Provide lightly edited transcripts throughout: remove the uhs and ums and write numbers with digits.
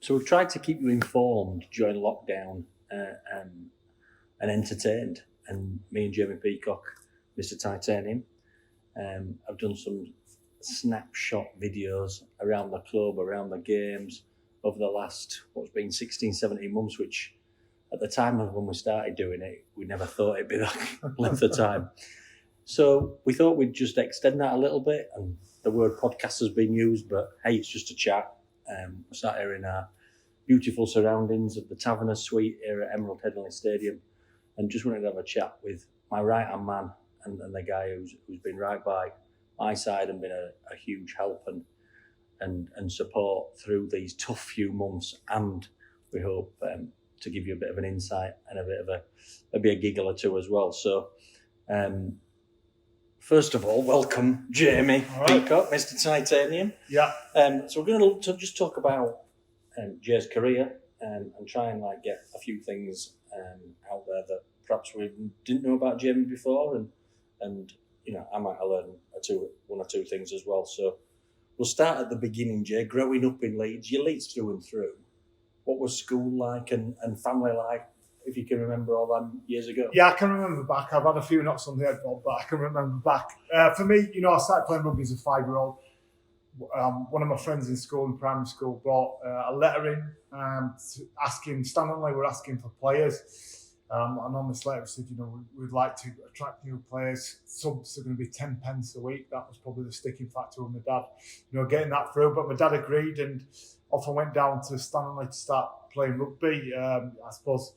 So we've tried to keep you informed during lockdown and entertained. And me and Jamie Peacock, Mr. Titanium, have done some snapshot videos around the club, around the games over the last, what's been 16, 17 months, which at the time of when we started doing it, we never thought it'd be that length of time. So we thought we'd just extend that a little bit, and the word podcast has been used, but hey, it's just a chat. We're sat here in our beautiful surroundings of the Taverner Suite here at Emerald Headingley Stadium, and just wanted to have a chat with my right-hand man and the guy who's been right by my side and been a huge help and support through these tough few months, and we hope to give you a bit of an insight and a bit of maybe a giggle or two as well. So first of all, welcome Jamie Peacock, Mr. Titanium. Yeah. So we're going to just talk about Jay's career and try and get a few things out there that perhaps we didn't know about Jamie before, and I might have learned one or two things as well. So we'll start at the beginning, Jay. Growing up in Leeds, you're Leeds through and through. What was school like and family like, if you can remember all them years ago? Yeah, I can remember back. I've had a few knocks on the head, Bob, but I can remember back. For me, I started playing rugby as a 5-year-old. One of my friends in school, in primary school, brought a letter in Stanley were asking for players. And on this letter, we said, we'd like to attract new players. Subs are going to be 10 pence a week. That was probably the sticking factor with my dad, getting that through. But my dad agreed, and off I went down to Stanley to start playing rugby. I suppose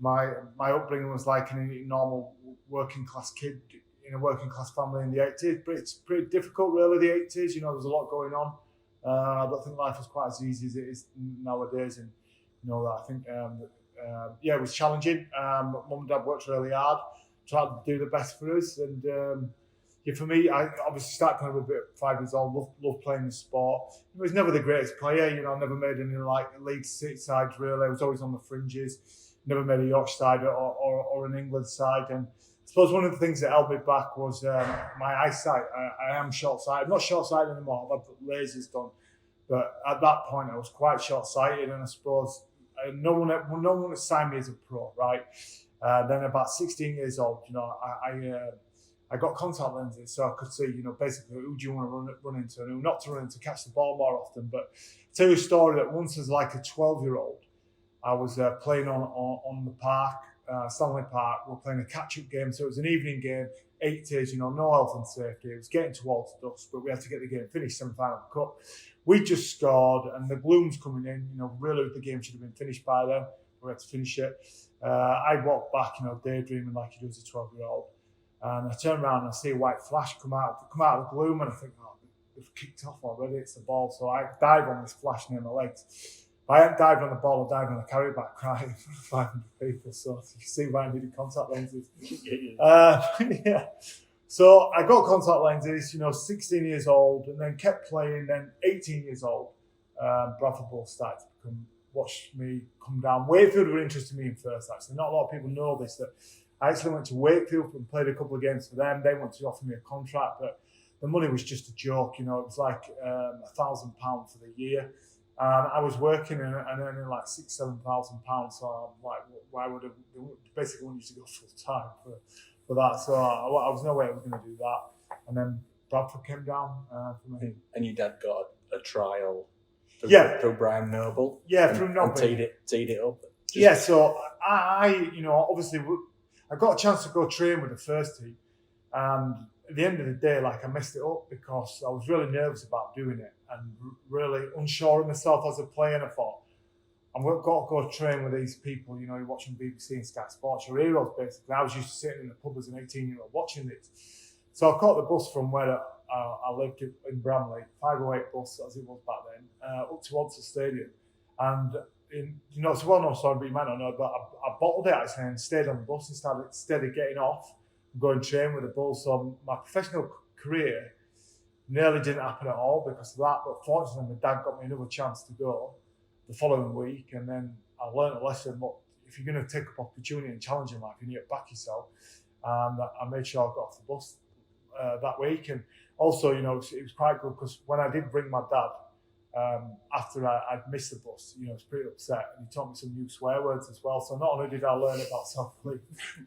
my upbringing was like a normal working class kid in a working class family in the 80s. But it's pretty difficult, really, the 80s. There was a lot going on. I don't think life was quite as easy as it is nowadays. And, I think... it was challenging. Mum and Dad worked really hard, tried to do the best for us. And for me, I obviously started playing rugby at 5 years old, loved playing the sport. I was never the greatest player, I never made any Leeds City sides really. I was always on the fringes, never made a Yorkshire side or an England side. And I suppose one of the things that held me back was my eyesight. I am short-sighted. I'm not short-sighted anymore, I've had lasers done. But at that point, I was quite short-sighted, and I suppose no one had signed me as a pro, right? Then about 16 years old, I got contact lenses, so I could see, basically who do you want to run into and who not to run into, catch the ball more often. But I'll tell you a story that once as like a 12-year-old, I was playing on the park, Stanley Park. We were playing a catch-up game, so it was an evening game, 80s, no health and safety. It was getting towards dusk, but we had to get the game finished, semi-final cup. We just scored, and the gloom's coming in. Really the game should have been finished by then. We had to finish it. I walked back, daydreaming like you do as a 12-year-old. And I turn around and I see a white flash come out of the gloom, and I think, they've kicked off already. It's the ball. So I dive on this flash near my legs. If I hadn't dived on the ball, I dived on the carry back crying for 500 people. So you can see why I needed contact lenses. Yeah. So I got contact lenses, 16 years old, and then kept playing. Then 18 years old, Bradford Bull started to watch me come down. Wakefield were interested in me in first, actually. Not a lot of people know this, that I actually went to Wakefield and played a couple of games for them. They wanted to offer me a contract, but the money was just a joke. It was like £1,000 for the year. And I was working and earning like £6,000-7,000. So I'm like, why would they basically want you to go full time for that? So I was no way I was going to do that. And then Bradford came down for me. And your dad got a trial through Brian Noble? Yeah, through Noble. And teed it up? So I obviously, I got a chance to go train with the first team. And at the end of the day, I messed it up because I was really nervous about doing it and really unsure of myself as a player. And I thought, I've got to go train with these people, you're watching BBC and Sky Sports, your heroes basically. I was used to sitting in the pub as an 18-year-old watching this. So I caught the bus from where I lived in Bramley, 508 bus as it was back then, up towards the stadium. And it's a well-known story, but you might not know, but I bottled it actually and stayed on the bus instead of getting off and going train with the Bulls. So my professional career nearly didn't happen at all because of that. But fortunately, my dad got me another chance to go the following week, and then I learned a lesson. Look, if you're going to take up opportunity and challenge in life, you need to back yourself. And I made sure I got off the bus that week. And also, it was quite good because when I did bring my dad after I'd missed the bus, I was pretty upset, and he taught me some new swear words as well. So not only did I learn about self-belief,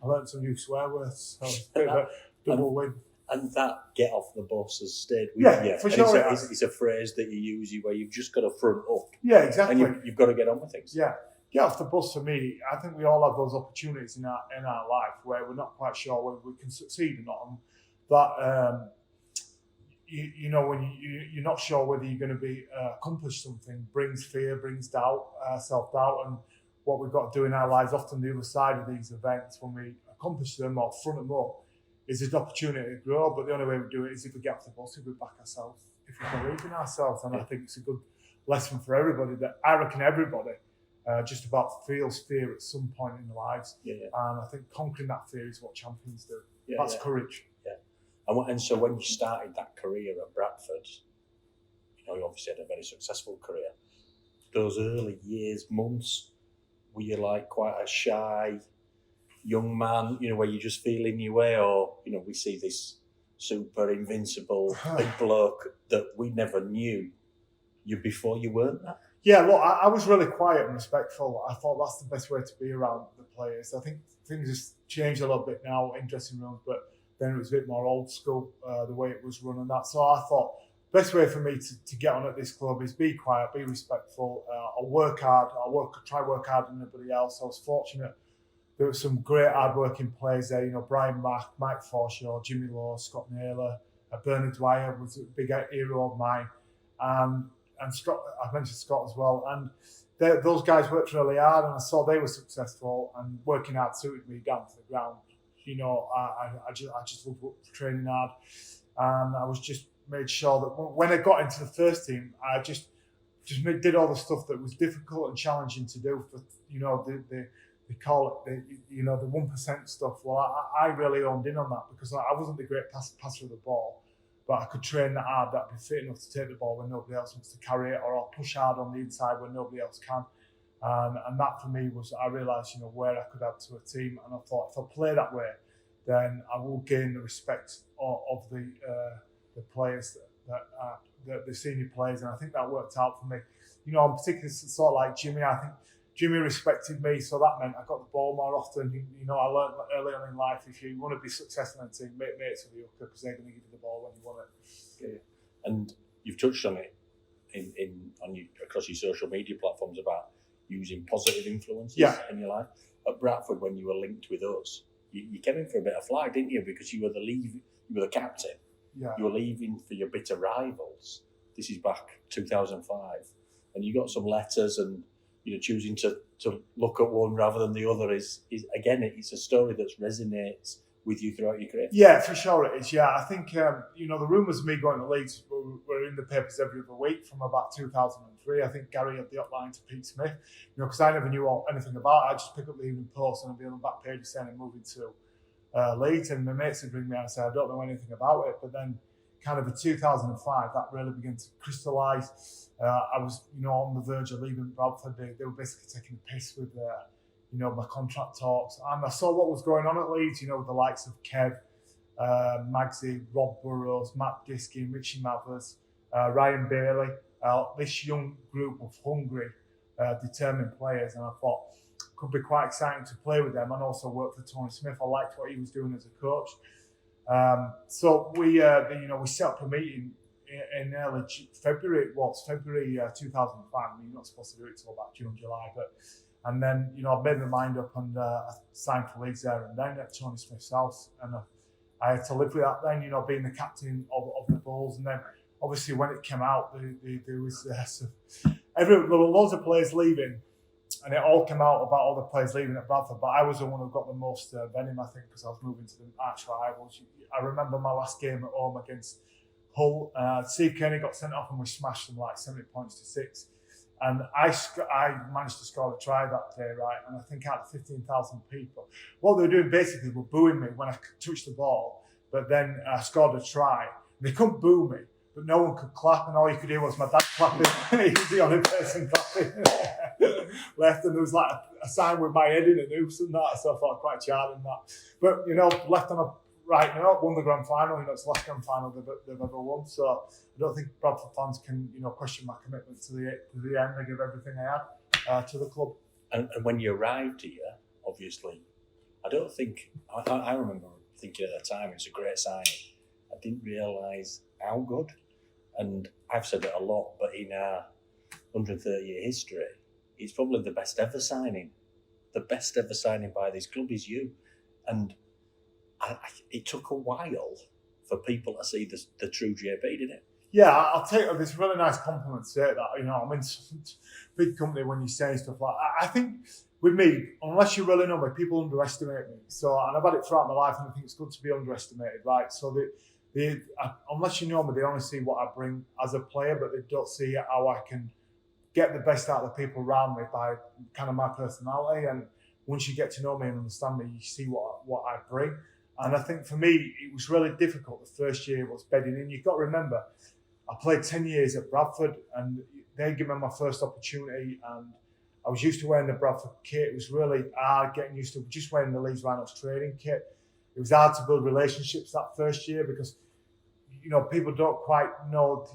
I learned some new swear words. So it's a bit of a double win. And that "get off the bus" has stayed with you. For and sure. It's a phrase that you use where you've just got to front up. Yeah, exactly. And you've got to get on with things. Yeah. Get off the bus, for me, I think we all have those opportunities in our life where we're not quite sure whether we can succeed or not. And that, when you're not sure whether you're going to accomplish something, brings fear, brings doubt, self-doubt. And what we've got to do in our lives, often the other side of these events, when we accomplish them or front them up, is an opportunity to grow. But the only way we do it is if we get off the bus, if we back ourselves, if we believe in ourselves. And I think it's a good lesson for everybody, that I reckon everybody just about feels fear at some point in their lives. And I think conquering that fear is what champions do. That's courage. And so when you started that career at Bradford, you obviously had a very successful career. Those early years, months, were you like quite a shy young man, where you just feeling your way, or, we see this super invincible big bloke that we never knew you before you weren't that? Yeah, look, I was really quiet and respectful. I thought that's the best way to be around the players. I think things have changed a little bit now in dressing rooms, but then it was a bit more old school, the way it was run and that. So I thought the best way for me to get on at this club is be quiet, be respectful. I'll work hard. Try work harder than anybody else. I was fortunate. There were some great hard-working players there. Brian Mack, Mike Forshaw, Jimmy Law, Scott Naylor, Bernard Dwyer was a big hero of mine. And Scott, I mentioned Scott as well. And those guys worked really hard, and I saw they were successful, and working hard suited me down to the ground. I just loved training hard, and I was just made sure that when I got into the first team, I just did all the stuff that was difficult and challenging to do. For they call it the 1% stuff. Well, I really honed in on that, because I wasn't the great passer of the ball, but I could train that hard, that I'd be fit enough to take the ball when nobody else wants to carry it, or I'll push hard on the inside when nobody else can. And that for me was, I realised, where I could add to a team. And I thought, if I play that way, then I will gain the respect of the players, the senior players. And I think that worked out for me. I'm particularly sort of like Jimmy. I think Jimmy respected me, so that meant I got the ball more often. I learned early on in life, if you want to be successful in a team, make mates with the hooker, because they're going to give you the ball when you want it. Yeah. And you've touched on it across your social media platforms about using positive influences in your life. At Bradford, when you were linked with us, you came in for a bit of flag, didn't you? Because you were the captain. Yeah. You were leaving for your bitter rivals. This is back 2005, and you got some letters, and choosing to look at one rather than the other is again, it's a story that resonates with you throughout your career. Yeah, for sure it is. Yeah, I think the rumours of me going to Leeds were in the papers every other week from about 2003. I think Gary had the hotline to Pete Smith, because I never knew anything about it. I just pick up the Evening Post and I'd be on the back page saying I'm moving to Leeds, and my mates would ring me and say I don't know anything about it. But then, kind of in 2005, that really began to crystallise. I was, on the verge of leaving Bradford. They were basically taking a piss with my contract talks. And I saw what was going on at Leeds, with the likes of Kev, Magsy, Rob Burrows, Matt Diskin, Richie Mathers, Ryan Bailey, this young group of hungry, determined players. And I thought it could be quite exciting to play with them and also work for Tony Smith. I liked what he was doing as a coach. So we set up a meeting in early February. It was February 2005. I mean, you're not supposed to do it till about June, July, and then, I made my mind up, and I signed for Leeds there and then at Tony Smith's house. And I had to live with that then, being the captain of the Bulls. And then, obviously, when it came out, there was there were loads of players leaving, and it all came out about all the players leaving at Bradford. But I was the one who got the most venom, I think, because I was moving to the arch rivals. I remember my last game at home against Hull. Steve Kearney got sent off, and we smashed them like 70 points to 6. And I managed to score a try that day, right? And I think out of 15,000 people, what they were doing basically were booing me when I touched the ball. But then I scored a try. And they couldn't boo me, but no one could clap, and all you could hear was my dad clapping. He was the only person clapping. Left, and there was like a sign with my head in a noose and that, so I thought quite charming that. But left on right now, won the grand final. It's the last grand final they've ever won. So I don't think Bradford fans can, question my commitment to the end. I give everything I had to the club. And when you arrived here, obviously, I remember thinking at the time it's a great signing. I didn't realise how good. And I've said it a lot, but in our 130-year history, it's probably the best ever signing. The best ever signing by this club is you. And it took a while for people to see the true JP, didn't it? Yeah, I'll take it. It's a really nice compliment to say that. I'm in some big company when you say stuff like that. I think with me, unless you really know me, people underestimate me. So, and I've had it throughout my life, and I think it's good to be underestimated, right? So, unless you know me, they only see what I bring as a player, but they don't see how I can get the best out of the people around me by kind of my personality. And once you get to know me and understand me, you see what I bring. And I think for me, it was really difficult. The first year was bedding in. You've got to remember, I played 10 years at Bradford, and they gave me my first opportunity, and I was used to wearing the Bradford kit. It was really hard getting used to just wearing the Leeds Rhinos training kit. It was hard to build relationships that first year because, people don't quite know.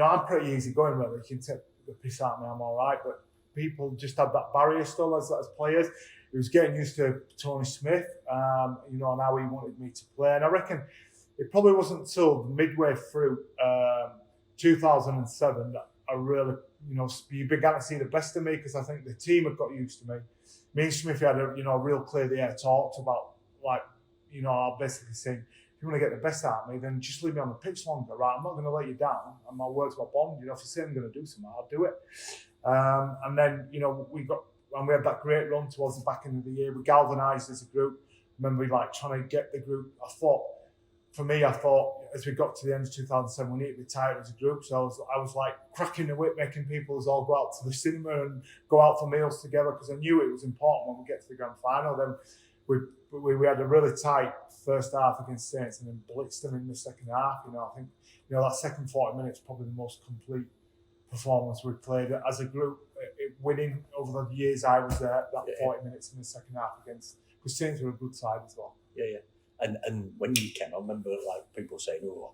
I'm pretty easygoing, really. You can take the piss out of me, I'm all right. But people just have that barrier still as players. It was getting used to Tony Smith, and how he wanted me to play. And I reckon it probably wasn't until midway through 2007 that I really, you began to see the best of me, because I think the team had got used to me. Me and Smith had a real clear the air talked about, I'll basically saying, if you want to get the best out of me, then just leave me on the pitch longer, right? I'm not going to let you down, and my word's my bond. If you say I'm going to do something, I'll do it. And then, we had that great run towards the back end of the year. We galvanised as a group. Remember, trying to get the group. I thought as we got to the end of 2007, we needed to be tired as a group. So I was cracking the whip, making people all go out to the cinema and go out for meals together, because I knew it was important when we get to the grand final. Then we had a really tight first half against Saints, and then blitzed them in the second half. I think that second 40 minutes probably the most complete performance we've played as a group, winning over the years I was there. That 40 minutes in the second half against, because Saints were a good side as well. Yeah. And when you came, I remember people saying, "Oh,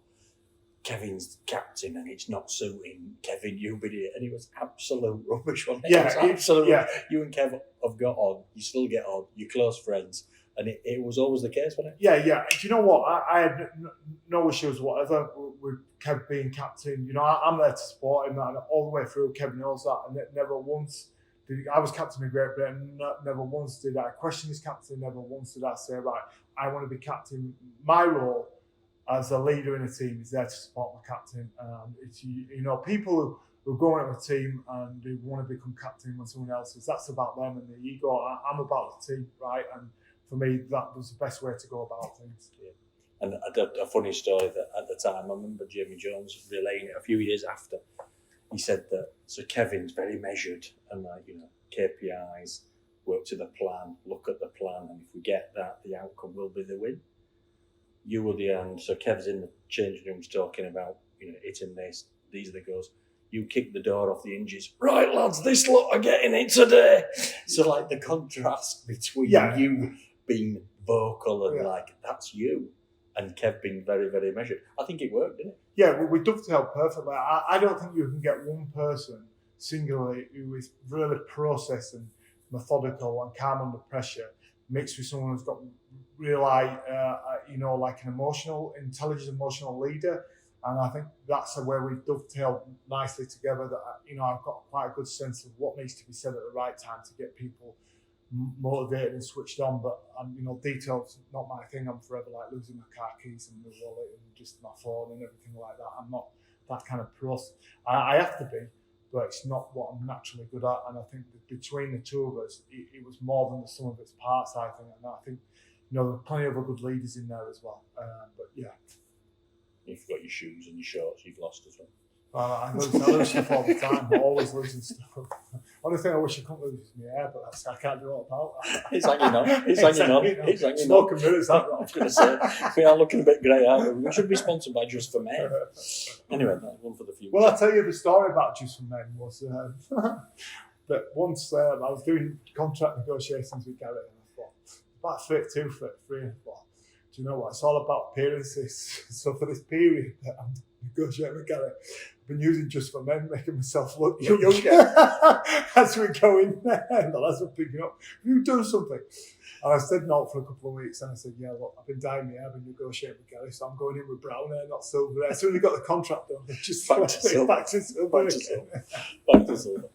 Kevin's captain and it's not suiting Kevin, you idiot," and it was absolute rubbish. Wasn't it? Yeah, it was absolute. Yeah. You and Kev have got on. You still get on. You're close friends, and it was always the case, wasn't it? Yeah. Do you know what? I had no issues whatever with Kev being captain. I'm there to support him, and all the way through, Kev knows that, and never once. I was captain of Great Britain. Never once did I question his captain. Never once did I say, right, I want to be captain. My role as a leader in a team is there to support my captain. It's people who go into a team and who want to become captain when someone else is. That's about them and the ego. I'm about the team, right? And for me, that was the best way to go about things. Yeah. And a funny story that at the time, I remember Jamie Jones relaying it a few years after. He said that, so Kevin's very measured and KPIs, work to the plan, look at the plan, and if we get that, the outcome will be the win. You were the end. So Kev's in the changing rooms talking about, hitting this, these are the goals. You kick the door off the hinges. Right, lads, this lot are getting it today. So the contrast between you being vocal and that's you, and Kev being very, very measured. I think it worked, didn't it? Yeah, we dovetailed perfectly. I don't think you can get one person singularly who is really processed and methodical and calm under pressure, mixed with someone who's got real an intelligent emotional leader. And I think that's where we've dovetailed nicely together. That I've got quite a good sense of what needs to be said at the right time to get people motivated and switched on. But details not my thing. I'm forever losing my car keys and my wallet and just my phone and everything like that. I'm not that kind of process. I have to be, but it's not what I'm naturally good at. And I think that between the two of us, it was more than the sum of its parts, I think. And I think, there are plenty of other good leaders in there as well. But yeah. You've got your shoes and your shorts, you've lost as well. I lose stuff all the time. I'm always losing stuff. Only thing I wish I couldn't lose is my hair, but I can't do all about that. It's hanging on. It's hanging on. Smoke and mirrors, that I was going to say, we are looking a bit grey, aren't we? We should be sponsored by Just for Men. Anyway, that's one for the future. Well, I'll tell you the story about Just for Men was that once I was doing contract negotiations with Garrett, and I thought, about 32, 33, and I thought, do you know what? It's all about appearances. So for this period that I'm negotiating with Gary, I've been using Just for Men, making myself look younger as we go in there. And as we're picking up, you've done something. And I said no for a couple of weeks, and I said, yeah, look, I've been dyeing my hair, I've been negotiating with Gary, so I'm going in with brown hair, not silver hair. So when we got the contract done, just Back to silver. back to silver. Back to silver.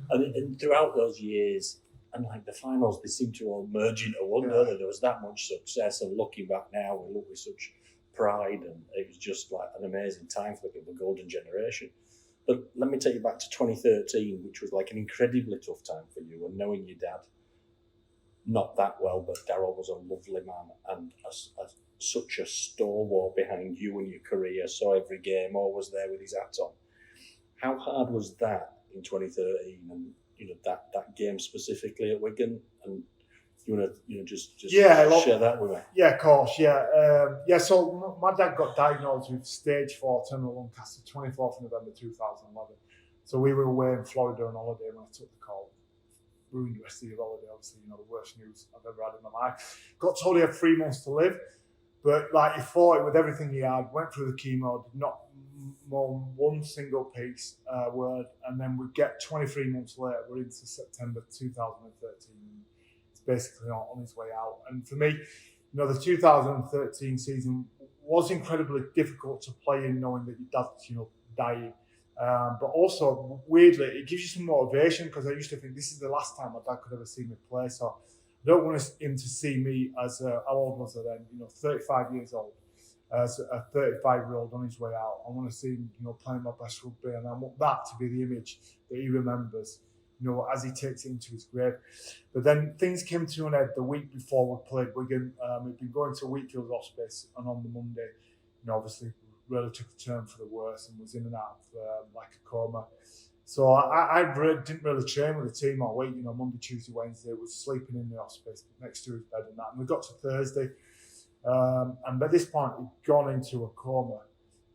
And throughout those years, and like the finals, they seem to all merge into one, don't they? There was that much success, and looking back now, we look with such pride, and it was just like an amazing time for the golden generation. But let me take you back to 2013, which was like an incredibly tough time for you, and knowing your dad, not that well, but Darryl was a lovely man and such a stalwart behind you and your career, saw every game, always there with his hat on. How hard was that in 2013, and that game specifically at Wigan? And you want to just share that with me? Yeah, of course. Yeah. So my dad got diagnosed with stage 4 terminal lung cancer, 24th of November 2011. So we were away in Florida on holiday when I took the call. Ruined the rest of the holiday, obviously, the worst news I've ever had in my life. Got told he had 3 months to live, but like he fought it with everything he had, went through the chemo, did not moan one single word, and then we get 23 months later, we're into September 2013. It's basically on his way out. And for me, the 2013 season was incredibly difficult to play in, knowing that your dad's, dying. But also, weirdly, it gives you some motivation, because I used to think this is the last time my dad could ever see me play. So I don't want him to see me as how old was I then? 35 years old, as a 35-year-old on his way out. I want to see him, playing my best rugby, and I want that to be the image that he remembers, as he takes it into his grave. But then things came to an end the week before we played Wigan. We'd been going to Wheatfield Hospice, and on the Monday, obviously, really took a turn for the worse and was in and out of like a coma. So I didn't really train with the team all week. Monday, Tuesday, Wednesday, was sleeping in the hospice next to his bed and that. And we got to Thursday, and by this point he'd gone into a coma,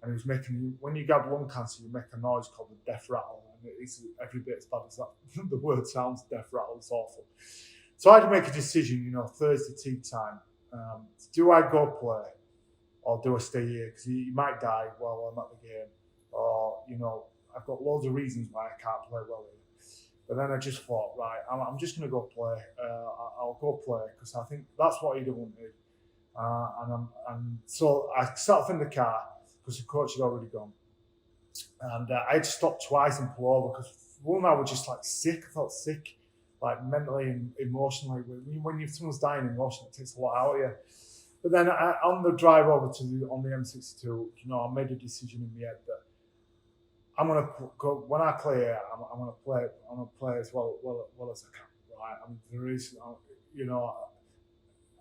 and he was making, when you get lung cancer, you make a noise called the death rattle, and it's every bit as bad as that. The word sounds, death rattle. It's awful. So I had to make a decision. Thursday tea time. Do I go play, or do I stay here? Because he might die while I'm at the game. Or, I've got loads of reasons why I can't play well here. But then I just thought, right, I'm just going to go play. I'll go play, because I think that's what he'd have wanted. And so I sat off in the car, because the coach had already gone. And I had to stop twice and pull over, because one I was just like sick. I felt sick, like mentally and emotionally. When someone's dying emotionally, it takes a lot out of you. But then on the drive over on the M62, I made a decision in my head that I'm gonna go, when I play here, I'm gonna play as well as I can. Right? There is,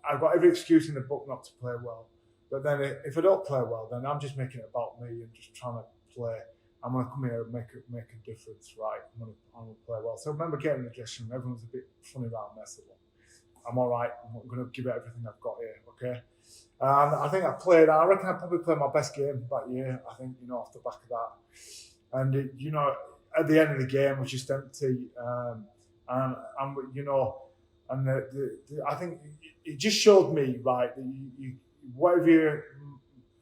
I've got every excuse in the book not to play well. But then if I don't play well, then I'm just making it about me and just trying to play. I'm gonna come here and make a difference, right? I'm gonna play well. So I remember getting in the dressing room, everyone's a bit funny about me. I said, look, I'm all right. I'm going to give it everything I've got here, okay? And I think I reckon I probably played my best game that year, I think, off the back of that. And, at the end of the game, it was just empty. I think it just showed me, right, that whatever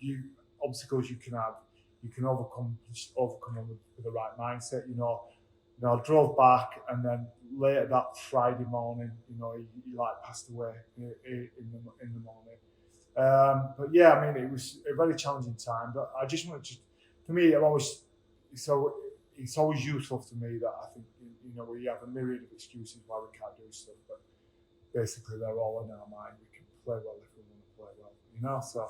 you obstacles you can have, you can overcome them with the right mindset, I drove back, and then later that Friday morning, he like passed away in the morning. But yeah, I mean, it was a very challenging time. But I just wanted to, for me, it's always useful to me that I think we have a myriad of excuses why we can't do stuff, but basically they're all in our mind. We can play well if we want to play well, So.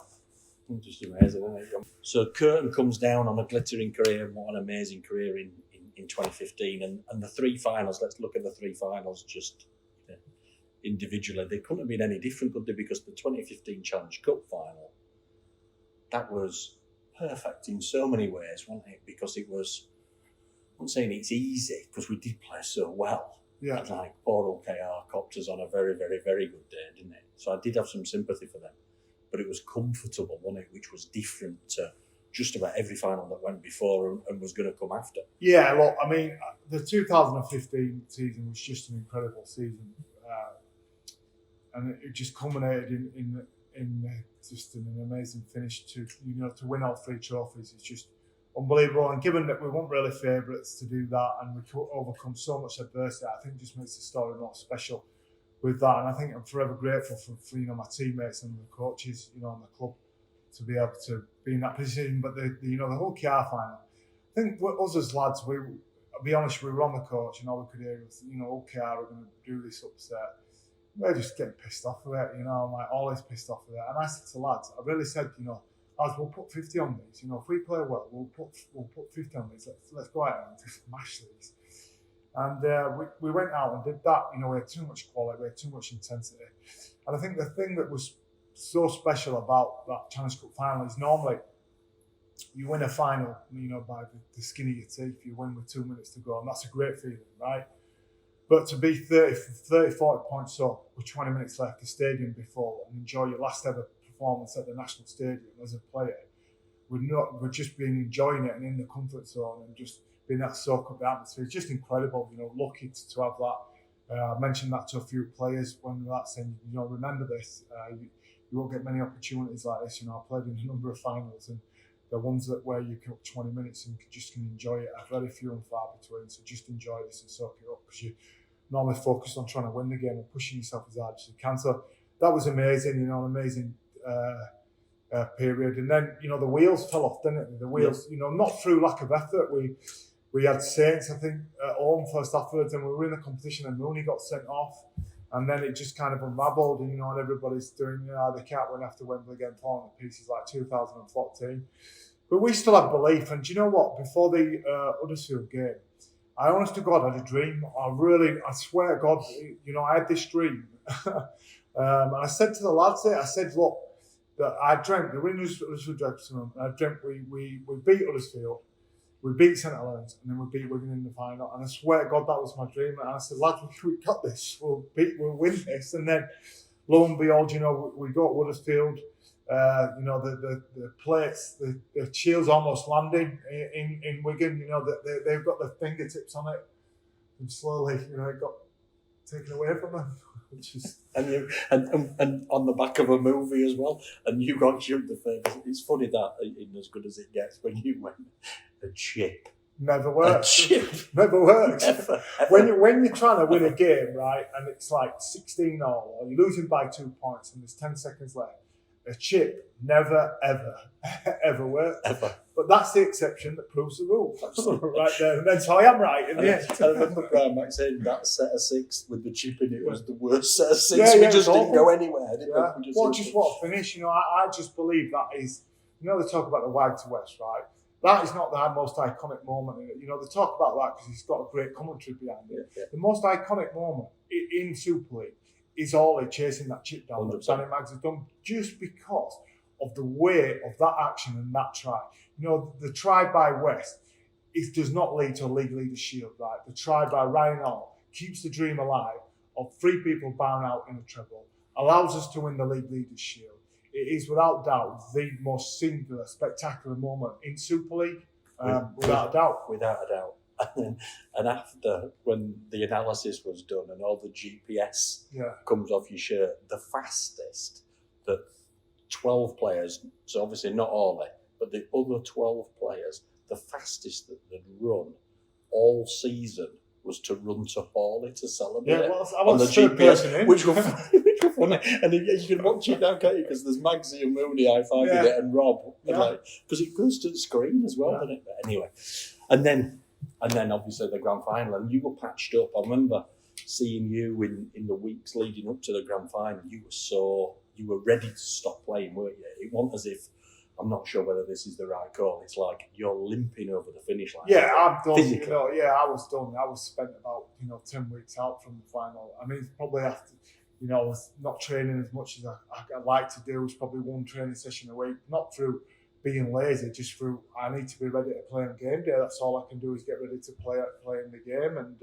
Just amazing, isn't it? So curtain comes down on a glittering career, and what an amazing career in 2015, and the 3 finals. Let's look at the 3 finals just individually. They couldn't have been any different, could they? Because the 2015 Challenge Cup final, that was perfect in so many ways, wasn't it? Because it was, I'm not saying it's easy, because we did play so well. Yeah. And like poor OKR copped us on a very, very, very good day, didn't it? So I did have some sympathy for them. But it was comfortable, wasn't it? Which was different to just about every final that went before and was going to come after. Yeah, look, I mean, the 2015 season was just an incredible season. And it just culminated just an amazing finish to to win all 3 trophies. It's just unbelievable. And given that we weren't really favourites to do that, and we could overcome so much adversity, I think it just makes the story more special with that. And I think I'm forever grateful for my teammates and the coaches, and the club to be able to be in that position. But the whole KR final, I think us as lads, I'll be honest, we were on the coach and all we could hear was, KR are going to do this upset. We're just getting pissed off with it, I'm like always pissed off with it. And I said to lads, I really said, lads, we'll put 50 on these. If we play well, we'll put 50 on these. Let's go out and just smash these. And we went out and did that. We had too much quality, we had too much intensity. And I think the thing that was so special about that Challenge Cup final is normally you win a final, by the skin of your teeth. You win with 2 minutes to go, and that's a great feeling, right? But to be 40 points up with 20 minutes left, the stadium be full, and enjoy your last ever performance at the National Stadium as a player, we're just been enjoying it and in the comfort zone and just being that soak up the atmosphere. It's just incredible, lucky to have that. I mentioned that to a few players when we were out saying, remember this, you won't get many opportunities like this. I played in a number of finals, and the ones where you can up 20 minutes and just can enjoy it are very few and far between. So just enjoy this and soak it up, because you normally focus on trying to win the game and pushing yourself as hard as you can. So that was amazing, an amazing period. And then, the wheels fell off, didn't it? The wheels, not through lack of effort. We had Saints, I think, at home first afterwards, and we were in the competition, and Mooney got sent off. And then it just kind of unravelled, and everybody's doing, they can't win after Wembley again, falling to pieces like 2014. But we still have belief. And do you know what? Before the Huddersfield game, I honest to God had a dream. I swear to God, I had this dream. And I said to the lads there, I said, look, that I dreamt, the winners Huddersfield Jackson, I dreamt we beat Huddersfield, we beat St Helens, and then we beat Wigan in the final. And I swear to God, that was my dream. And I said, lads, we got this. We'll win this. And then, lo and behold, we got Huddersfield. The plates, the shields almost landing in Wigan. They've got their fingertips on it, and slowly, it got taken away from them. Which is and on the back of a movie as well. And you got shoot the face. It's funny that in As Good As It Gets, when you went a chip. Never works. A chip. Never works. Ever. When you're trying to win a game, right, and it's like 16-all, or you're losing by 2 points, and there's 10 seconds left, a chip never, ever, ever works. Ever. But that's the exception that proves the rule. Right there. And then so I am right in the end. I remember Brian Mack saying that set of 6 with the chip in it was the worst set of 6. Yeah, we just didn't go anywhere. What a finish. I just believe that is, they talk about the wide to west, right? That is not the most iconic moment. They talk about that because it's got a great commentary behind it. Yeah. The most iconic moment in Super League is Ollie chasing that chip down that Danny Maggs has done, just because of the way of that action and that try. The try by West, it does not lead to a league leader shield, right? The try by Ryan Hall keeps the dream alive of 3 people bound out in a treble, allows us to win the league leader's shield. It is without doubt the most singular, spectacular moment in Super League, without a doubt. Without a doubt. And after, when the analysis was done and all the GPS comes off your shirt, the fastest that 12 players, so obviously not Ollie, but the other 12 players, the fastest that they'd run all season was to run to Hawley to celebrate on the GPS, which were funny. And you can watch it now, can't you? Because there's Magsy and Mooney high-fiving it, and Rob, because it goes to the screen as well, doesn't it? But anyway, and then obviously the grand final, and you were patched up. I remember seeing you in the weeks leading up to the grand final. You were ready to stop playing, weren't you? It wasn't as if, I'm not sure whether this is the right call. It's like you're limping over the finish line. Yeah, I'm done. I was done. I was spent about 10 weeks out from the final. I mean, probably after I was not training as much as I'd like to do. It was probably 1 training session a week, not through being lazy, just through I need to be ready to play on game day. That's all I can do is get ready to play in the game. And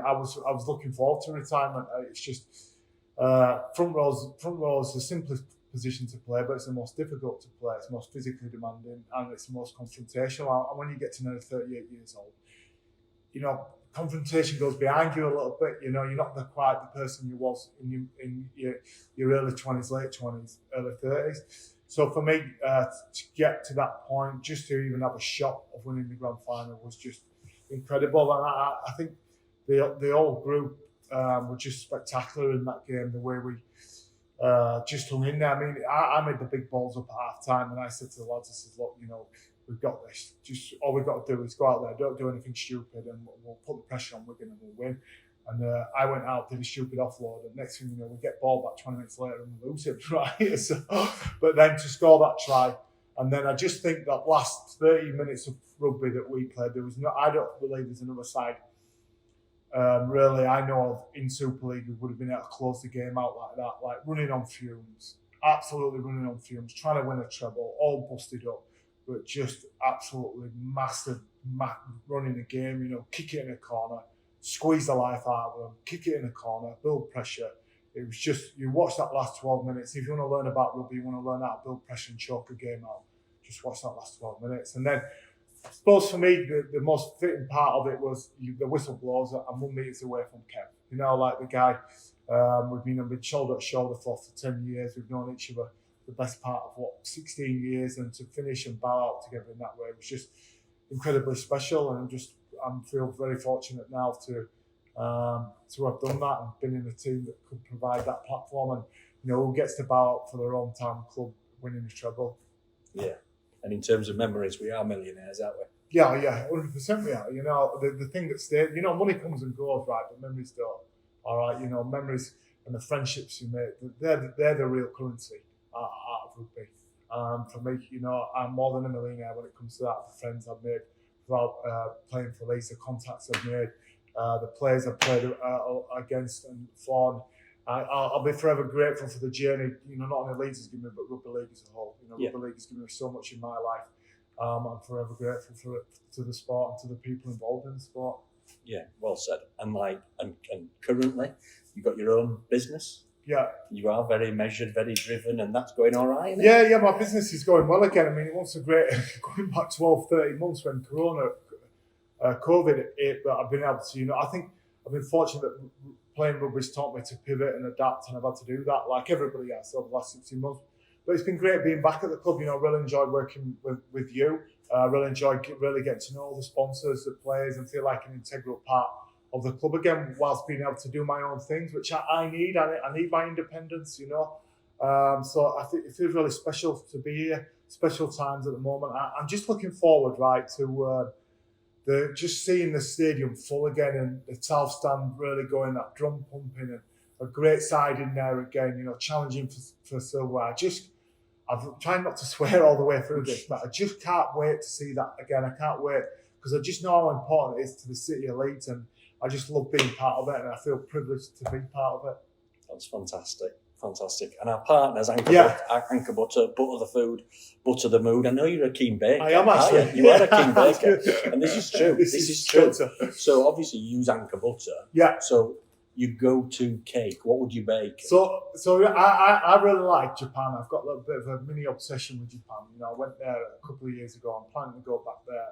I was looking forward to retirement. It's just front row is the simplest position to play, but it's the most difficult to play. It's the most physically demanding, and it's the most confrontational. And when you get to nearly 38 years old, confrontation goes behind you a little bit. You're not quite the person you was in your early 20s, late 20s, early 30s. So for me, to get to that point, just to even have a shot of winning the grand final was just incredible. And I think the whole group were just spectacular in that game. The way we just hung in there. I mean, I made the big balls up at half time, and I said to the lads, I said, look, we've got this. Just all we've got to do is go out there, don't do anything stupid, and we'll put the pressure on Wigan and we'll win. And I went out, did a stupid offload, and next thing you know, we get ball back 20 minutes later and we lose it, right? So, but then to score that try, and then I just think that last 30 minutes of rugby that we played, I don't believe there's another side really I know of in Super League who would have been able to close the game out like that, like running on fumes, absolutely running on fumes, trying to win a treble, all busted up, but just absolutely massive running the game, kick it in a corner, squeeze the life out of them, kick it in a corner, build pressure. It was just, you watch that last 12 minutes. If you want to learn about rugby, you want to learn how to build pressure and choke a game out, just watch that last 12 minutes. And then, I suppose for me, the most fitting part of it was the whistle blows and 1 metre away from Kev. Like the guy, we've been shoulder to shoulder for 10 years. We've known each other the best part of, 16 years. And to finish and bow out together in that way was just incredibly special. And I feel very fortunate now to have done that and been in a team that could provide that platform. And, who gets to bow out for their own town club winning the treble. Yeah. And in terms of memories, we are millionaires, aren't we? Yeah, 100% we are. The thing that stays, money comes and goes, right, but memories don't. All right, memories and the friendships you make, they're the real currency out of rugby. For me, I'm more than a millionaire when it comes to that. The friends I've made throughout playing for Leeds, the contacts I've made, the players I've played against and for. I'll be forever grateful for the journey, not only Leeds has given me, but rugby league as a whole. Rugby league has given me so much in my life. I'm forever grateful for it, to the sport and to the people involved in the sport. Yeah, well said. And currently, you've got your own business. Yeah. You are very measured, very driven, and that's going all right, isn't it? Yeah, my business is going well again. I mean, it was a great, going back 12, 13 months when COVID hit, but I've been able to, I think I've been fortunate that playing rugby's taught me to pivot and adapt, and I've had to do that like everybody has over the last 16 months. But it's been great being back at the club. Really enjoyed working with you. Really enjoyed really getting to know all the sponsors, the players, and feel like an integral part of the club again, whilst being able to do my own things, which I need. I need my independence, So I think it feels really special to be here. Special times at the moment. I'm just looking forward, right, to just seeing the stadium full again and the South Stand really going, that drum pumping and a great side in there again, challenging for silver. I'm trying not to swear all the way through this, but I just can't wait to see that again. I can't wait because I just know how important it is to the city of Leeds, and I just love being part of it, and I feel privileged to be part of it. That's fantastic. And our partners, Anchor Butter, butter the food, butter the mood. I know you're a keen baker. I am actually. You are a keen baker. And this is true. This is true. So obviously you use Anchor Butter. Yeah. So you go to cake. What would you bake? So I really like Japan. I've got a little bit of a mini obsession with Japan. I went there a couple of years ago. I'm planning to go back there.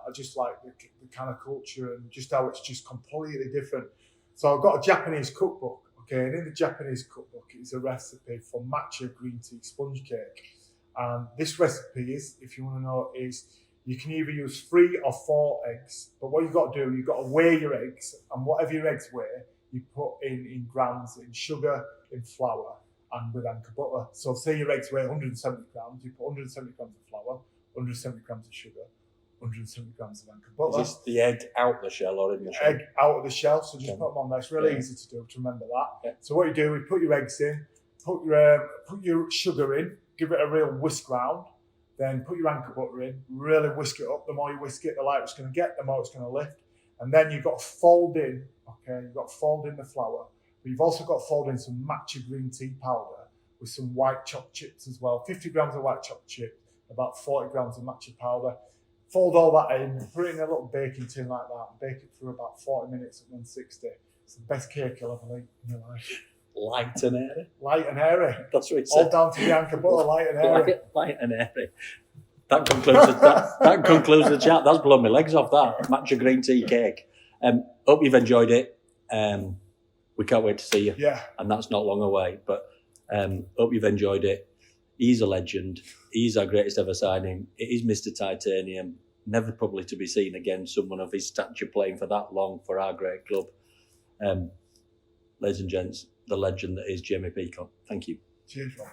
I just like the kind of culture and just how it's just completely different. So I've got a Japanese cookbook. Okay, and in the Japanese cookbook is a recipe for matcha green tea sponge cake. And this recipe is, if you want to know, is you can either use 3 or 4 eggs. But what you've got to do, you've got to weigh your eggs, and whatever your eggs weigh, you put in grams, in sugar, in flour, and with Anchor Butter. So say your eggs weigh 170 grams, you put 170 grams of flour, 170 grams of sugar, 170 grams of Anchor Butter. Is this the egg out the shell or in the shell? Egg out of the shell, so just put them on there. It's really easy to do, to remember that. Yeah. So what you do, you put your eggs in, put your sugar in, give it a real whisk round, then put your Anchor Butter in, really whisk it up. The more you whisk it, the lighter it's going to get, the more it's going to lift. And then you've got to fold in, you've got to fold in the flour, but you've also got to fold in some matcha green tea powder with some white chopped chips as well. 50 grams of white chopped chips, about 40 grams of matcha powder. Fold all that in, put it in a little baking tin like that, and bake it for about 40 minutes at 160. It's the best cake you'll ever eat in your life. Light and airy. Light and airy. That's what it All said. down to the Anchor Butter, light and airy. Light and airy. That concludes the chat. That's blown my legs off, that matcha green tea cake. Hope you've enjoyed it. We can't wait to see you. Yeah. And that's not long away. But hope you've enjoyed it. He's a legend. He's our greatest ever signing. It is Mr. Titanium. Never probably to be seen again, someone of his stature playing for that long for our great club. Ladies and gents, the legend that is Jamie Peacock. Thank you. Cheers, Rob.